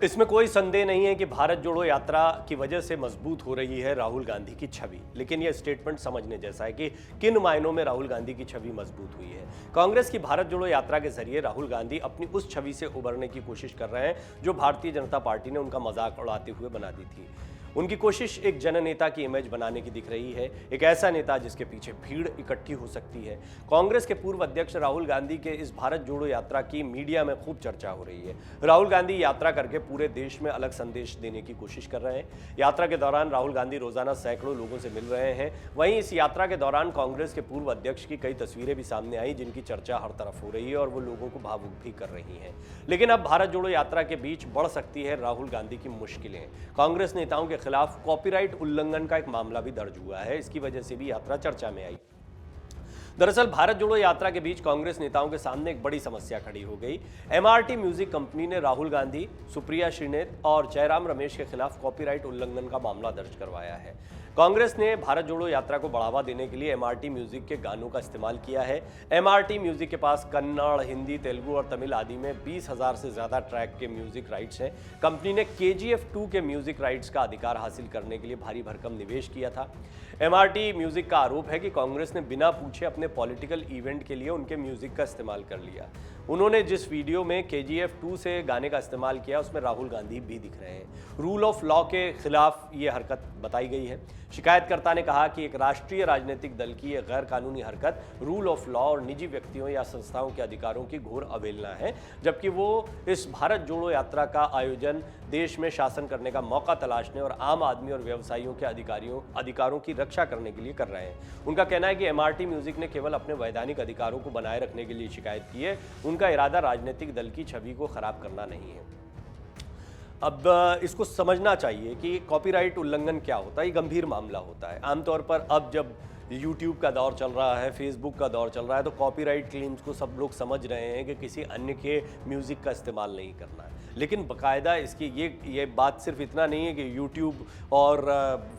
इसमें कोई संदेह नहीं है कि भारत जोड़ो यात्रा की वजह से मजबूत हो रही है राहुल गांधी की छवि। लेकिन यह स्टेटमेंट समझने जैसा है कि किन मायनों में राहुल गांधी की छवि मजबूत हुई है। कांग्रेस की भारत जोड़ो यात्रा के जरिए राहुल गांधी अपनी उस छवि से उबरने की कोशिश कर रहे हैं जो भारतीय जनता पार्टी ने उनका मजाक उड़ाते हुए बना दी थी। उनकी कोशिश एक जननेता की इमेज बनाने की दिख रही है, एक ऐसा नेता जिसके पीछे भीड़ इकट्ठी हो सकती है। कांग्रेस के पूर्व अध्यक्ष राहुल गांधी के इस भारत जोड़ो यात्रा की मीडिया में खूब चर्चा हो रही है। राहुल गांधी यात्रा करके पूरे देश में अलग संदेश देने की कोशिश कर रहे हैं। यात्रा के दौरान राहुल गांधी रोजाना सैकड़ों लोगों से मिल रहे हैं। वहीं इस यात्रा के दौरान कांग्रेस के पूर्व अध्यक्ष की कई तस्वीरें भी सामने आई जिनकी चर्चा हर तरफ हो रही है और वो लोगों को भावुक भी कर रही है। लेकिन अब भारत जोड़ो यात्रा के बीच बढ़ सकती है राहुल गांधी की मुश्किलें। कांग्रेस नेताओं के खिलाफ कॉपीराइट उल्लंघन का एक मामला भी दर्ज हुआ है। इसकी वजह से भी यात्रा चर्चा में आई। दरअसल भारत जोड़ो यात्रा के बीच कांग्रेस नेताओं के सामने एक बड़ी समस्या खड़ी हो गई। एमआरटी म्यूजिक कंपनी ने राहुल गांधी, सुप्रिया श्रीनेत और जयराम रमेश के खिलाफ कॉपीराइट उल्लंघन का मामला दर्ज करवाया है। कांग्रेस ने भारत जोड़ो यात्रा को बढ़ावा देने के लिए एमआरटी म्यूजिक के गानों का इस्तेमाल किया है। एमआरटी म्यूजिक के पास कन्नड़, हिंदी, तेलुगु और तमिल आदि में 20,000 से ज्यादा ट्रैक के म्यूजिक राइट्स हैं। कंपनी ने KGF 2 के म्यूजिक राइट्स का अधिकार हासिल करने के लिए भारी भरकम निवेश किया था। एमआरटी म्यूजिक का आरोप है कि कांग्रेस ने बिना पूछे अपने पॉलिटिकल इवेंट के लिए उनके म्यूजिक का इस्तेमाल कर लिया। उन्होंने जिस वीडियो में KGF 2 से गाने का इस्तेमाल किया उसमें राहुल गांधी भी दिख रहे हैं। रूल ऑफ लॉ के खिलाफ ये हरकत बताई गई है। शिकायतकर्ता ने कहा कि एक राष्ट्रीय राजनीतिक दल की यह गैर कानूनी हरकत रूल ऑफ लॉ और निजी व्यक्तियों या संस्थाओं के अधिकारों की घोर अवहेलना है, जबकि वो इस भारत जोड़ो यात्रा का आयोजन देश में शासन करने का मौका तलाशने और आम आदमी और व्यवसायियों के अधिकारों की रक्षा करने के लिए कर रहे हैं। उनका कहना है कि एमआरटी म्यूजिक ने केवल अपने वैधानिक अधिकारों को बनाए रखने के लिए शिकायत की है। उनका इरादा राजनीतिक दल की छवि को खराब करना नहीं है। अब इसको समझना चाहिए कि कॉपीराइट उल्लंघन क्या होता है। ये गंभीर मामला होता है। आमतौर पर अब जब यूट्यूब का दौर चल रहा है, फेसबुक का दौर चल रहा है, तो कॉपीराइट क्लेम्स को सब लोग समझ रहे हैं कि किसी अन्य के म्यूज़िक का इस्तेमाल नहीं करना है। लेकिन बाकायदा इसकी ये बात सिर्फ इतना नहीं है कि यूट्यूब और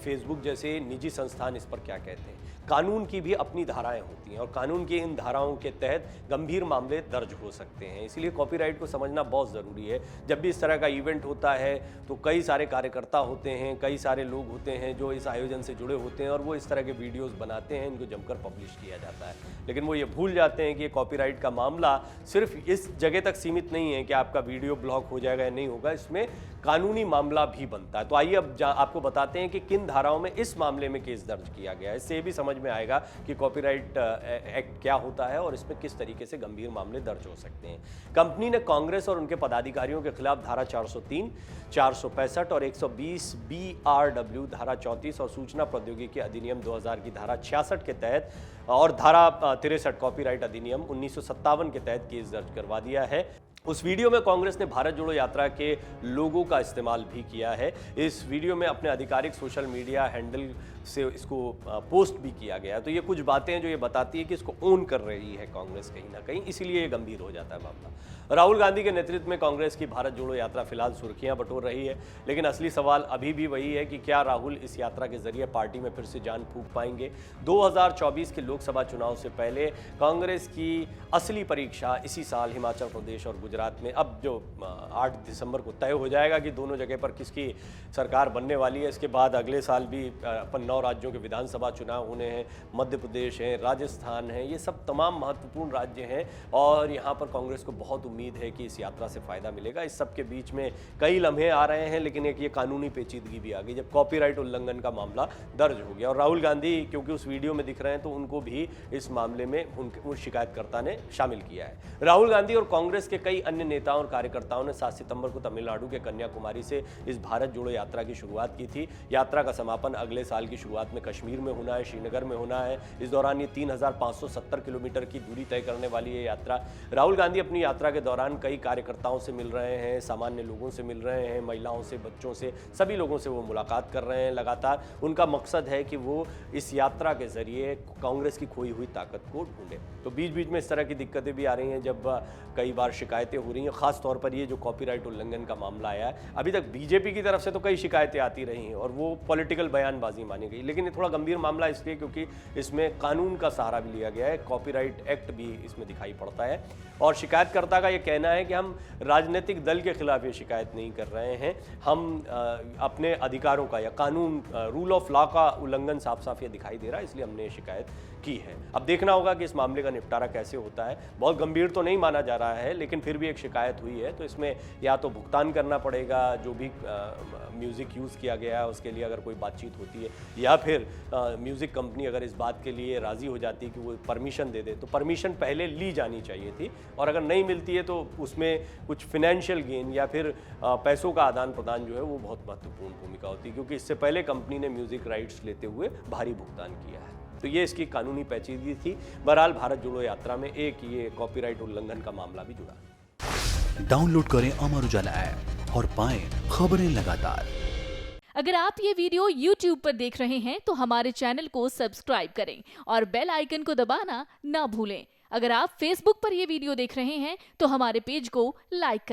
फेसबुक जैसे निजी संस्थान इस पर क्या कहते हैं। कानून की भी अपनी धाराएं होती हैं और कानून की इन धाराओं के तहत गंभीर मामले दर्ज हो सकते हैं। इसलिए कॉपीराइट को समझना बहुत ज़रूरी है। जब भी इस तरह का इवेंट होता है तो कई सारे कार्यकर्ता होते हैं, कई सारे लोग होते हैं जो इस आयोजन से जुड़े होते हैं और वो इस तरह के वीडियोज़ बनाते हैं, इनको जमकर पब्लिश किया जाता है। लेकिन वो ये भूल जाते हैं कि कॉपीराइट का मामला सिर्फ इस जगह तक सीमित नहीं है कि आपका वीडियो ब्लॉक हो जाएगा या नहीं होगा, इसमें कानूनी मामला भी बनता है। तो आइए अब आपको बताते हैं कि किन धाराओं में इस मामले में केस दर्ज किया गया है। इससे ये भी समझ में आएगा कि कॉपीराइट एक्ट क्या होता है और इसमें किस तरीके से गंभीर मामले दर्ज हो सकते हैं। कंपनी ने कांग्रेस और उनके पदाधिकारियों के खिलाफ धारा 403, 465 और 120 BRW, धारा 34 और सूचना प्रौद्योगिकी अधिनियम 2000 की धारा 66 के तहत और धारा 63 कॉपीराइट अधिनियम 1957 के तहत केस दर्ज करवा दिया है। उस वीडियो में कांग्रेस ने भारत जोड़ो यात्रा के लोगों का इस्तेमाल भी किया है। इस वीडियो में अपने आधिकारिक सोशल मीडिया हैंडल से इसको पोस्ट भी किया गया है। तो ये कुछ बातें हैं जो ये बताती है कि इसको ओन कर रही है कांग्रेस कहीं ना कहीं, इसीलिए ये गंभीर हो जाता है मामला। राहुल गांधी के नेतृत्व में कांग्रेस की भारत जोड़ो यात्रा फिलहाल सुर्खियां बटोर रही है, लेकिन असली सवाल अभी भी वही है कि क्या राहुल इस यात्रा के जरिए पार्टी में फिर से जान फूंक पाएंगे। 2024 के लोकसभा चुनाव से पहले कांग्रेस की असली परीक्षा इसी साल हिमाचल प्रदेश और गुजरात में, अब जो 8 दिसंबर को तय हो जाएगा कि दोनों जगह पर किसकी सरकार बनने वाली है। इसके बाद अगले साल भी 9 राज्यों के विधानसभा चुनाव होने हैं। मध्य प्रदेश है, राजस्थान है, ये सब तमाम महत्वपूर्ण राज्य हैं और यहाँ पर कांग्रेस को बहुत उम्मीद है कि इस यात्रा से फायदा मिलेगा। इस सब के बीच में कई लम्हे आ रहे हैं, लेकिन एक ये कानूनी पेचीदगी भी आ गई जब कॉपीराइट उल्लंघन का मामला दर्ज हो गया और राहुल गांधी क्योंकि उस वीडियो में दिख रहे हैं तो उनको भी इस मामले में उन शिकायतकर्ता ने शामिल किया है। राहुल गांधी और कांग्रेस के कई अन्य नेताओं और कार्यकर्ताओं ने 7 सितंबर को तमिलनाडु के कन्याकुमारी से इस भारत जोड़ो यात्रा की शुरुआत की थी। यात्रा का समापन अगले साल की शुरुआत में कश्मीर में होना है, श्रीनगर में होना है। इस दौरान ये 3570 किलोमीटर की दूरी तय करने वाली है यात्रा। राहुल गांधी अपनी यात्रा के दौरान कई कार्यकर्ताओं से मिल रहे हैं, सामान्य लोगों से मिल रहे हैं, महिलाओं से, बच्चों से, सभी लोगों से वो मुलाकात कर रहे हैं लगातार। उनका मकसद है कि वो इस यात्रा के जरिए कांग्रेस की खोई हुई ताकत को ढूंढे। तो बीच बीच में इस तरह की दिक्कतें भी आ रही हैं जब कई बार शिकायतें हो रही हैं, खास तौर पर ये जो कॉपीराइट उल्लंघन का मामला आया है। अभी तक बीजेपी की तरफ से तो कई शिकायतें आती रही हैं और वो पॉलिटिकल बयानबाजी मानी गई, लेकिन ये थोड़ा गंभीर मामला इसलिए क्योंकि इसमें कानून का सहारा भी लिया गया है, कॉपीराइट एक्ट भी इसमें दिखाई पड़ता है। और शिकायतकर्ता का ये कहना है कि हम राजनीतिक दल के खिलाफ ये शिकायत नहीं कर रहे हैं, हम अपने अधिकारों का या कानून रूल ऑफ लॉ का उल्लंघन साफ साफ ये दिखाई दे रहा है, इसलिए हमने ये शिकायत की है। अब देखना होगा कि इस मामले का निपटारा कैसे होता है। बहुत गंभीर तो नहीं माना जा रहा है, लेकिन फिर भी एक शिकायत हुई है तो इसमें या तो भुगतान करना पड़ेगा, जो भी म्यूज़िक यूज़ किया गया है उसके लिए अगर कोई बातचीत होती है, या फिर म्यूज़िक कंपनी अगर इस बात के लिए राज़ी हो जाती है कि वो परमिशन दे दे, तो परमिशन पहले ली जानी चाहिए थी, और अगर नहीं मिलती है तो उसमें कुछ फिनेंशियल गेन या फिर पैसों का आदान प्रदान जो है वो बहुत महत्वपूर्ण भूमिका होती है, क्योंकि इससे पहले कंपनी ने म्यूज़िक राइट्स लेते हुए भारी भुगतान किया है। तो ये इसकी कानूनी पेचीदगी थी। बहरहाल भारत जोड़ो यात्रा में एक ये कॉपीराइट उल्लंघन का मामला भी जुड़ा। डाउनलोड करें अमर उजाला ऐप और पाएं खबरें लगातार। अगर आप ये वीडियो YouTube पर देख रहे हैं तो हमारे चैनल को सब्सक्राइब करें और बेल आइकन को दबाना ना भूलें। अगर आप Facebook पर ये वीडियो देख रहे हैं तो हमारे पेज को लाइक करें।